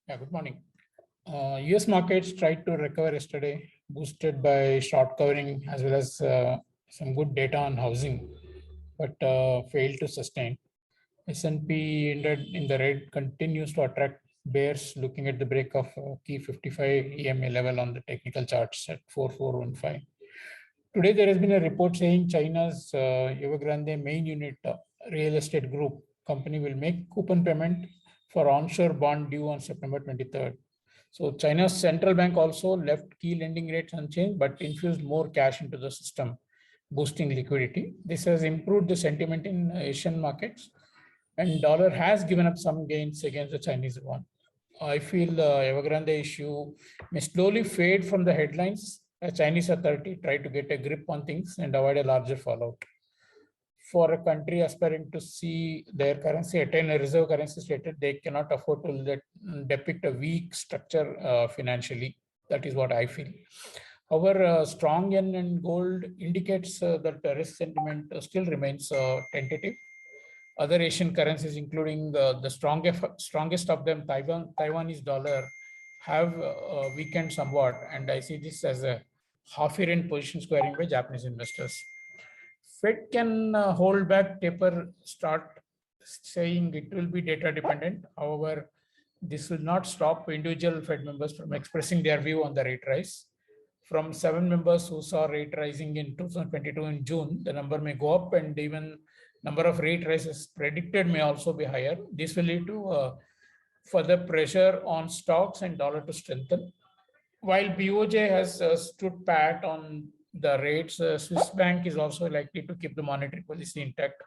Yeah, good morning. US markets tried to recover yesterday, boosted by short covering as well as some good data on housing, but failed to sustain. S&P ended in the red, continues to attract bears looking at the break of key 55 EMA level on the technical charts at 4415. Today, there has been a report saying China's Evergrande main unit real estate group company will make coupon payment for onshore bond due on September 23rd. So China's central bank also left key lending rates unchanged, but infused more cash into the system, boosting liquidity. This has improved the sentiment in Asian markets, and dollar has given up some gains against the Chinese yuan. I feel the Evergrande issue may slowly fade from the headlines as Chinese authority try to get a grip on things and avoid a larger fallout. For a country aspiring to see their currency attain a reserve currency status, they cannot afford to depict a weak structure financially. That is what I feel. However, strong yen and gold indicates that the risk sentiment still remains tentative. Other Asian currencies, including the strongest of them, Taiwanese dollar, have weakened somewhat, and I see this as a half-year position squaring by Japanese investors. Fed can hold back, taper, start saying it will be data dependent. However, this will not stop individual Fed members from expressing their view on the rate rise. From 7 members who saw rate rising in 2022 in June, the number may go up, and even number of rate rises predicted may also be higher. This will lead to further pressure on stocks and dollar to strengthen. While BOJ has stood pat on the rates, Swiss Bank is also likely to keep the monetary policy intact.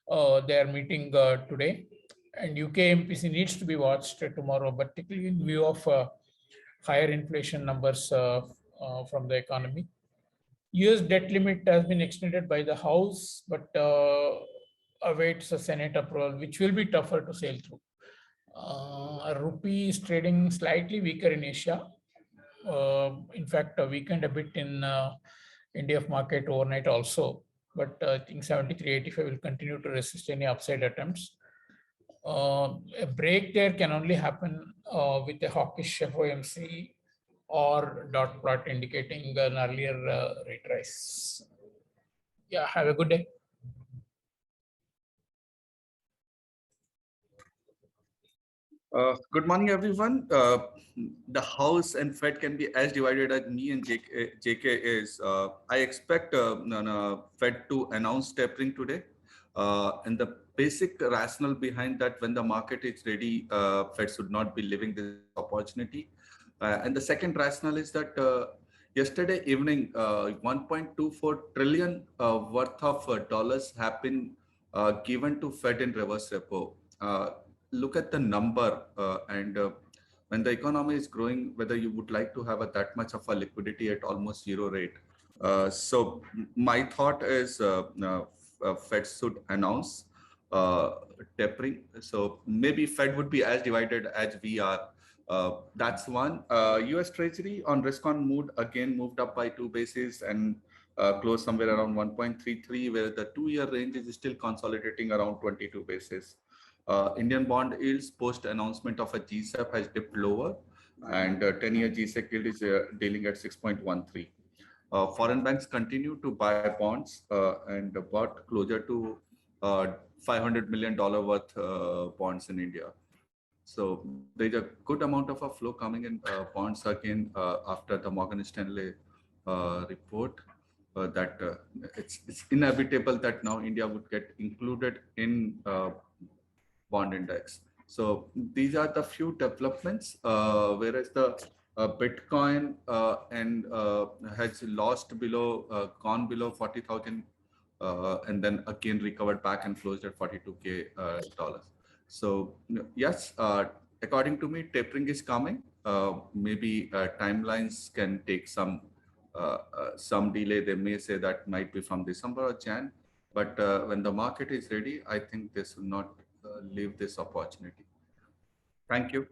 They are meeting today, and UK MPC needs to be watched tomorrow, particularly in view of higher inflation numbers from the economy. US debt limit has been extended by the House, but awaits a Senate approval, which will be tougher to sail through. Rupee is trading slightly weaker in Asia. In fact, weakened a bit in India market overnight also. But I think 73.85 will continue to resist any upside attempts. A break there can only happen with a hawkish FOMC or dot plot indicating an earlier rate rise. Yeah, have a good day. Good morning, everyone. The House and Fed can be as divided as me and JK is. I expect Fed to announce tapering today. And the basic rationale behind that, when the market is ready, Fed should not be leaving this opportunity. And the second rationale is that yesterday evening, 1.24 trillion worth of dollars have been given to Fed in reverse repo. Look at the number and when the economy is growing, whether you would like to have that much of a liquidity at almost zero rate. So my thought is Fed should announce tapering. So maybe Fed would be as divided as we are. That's one. US Treasury on risk on mood again moved up by 2 basis and closed somewhere around 1.33, where the 2-year range is still consolidating around 22 basis. Indian bond yields post announcement of a GSEP has dipped lower, and 10-year GSEC yield is dealing at 6.13. Foreign banks continue to buy bonds and bought closer to $500 million worth bonds in India. So there's a good amount of a flow coming in bonds again after the Morgan Stanley report that it's inevitable that now India would get included in bond index. So these are the few developments, whereas the Bitcoin and has lost below, gone below 40,000 and then again recovered back and closed at $42K dollars. So yes, according to me, tapering is coming. Maybe timelines can take some delay. They may say that might be from December or Jan, but when the market is ready, I think this will not leave this opportunity. Thank you.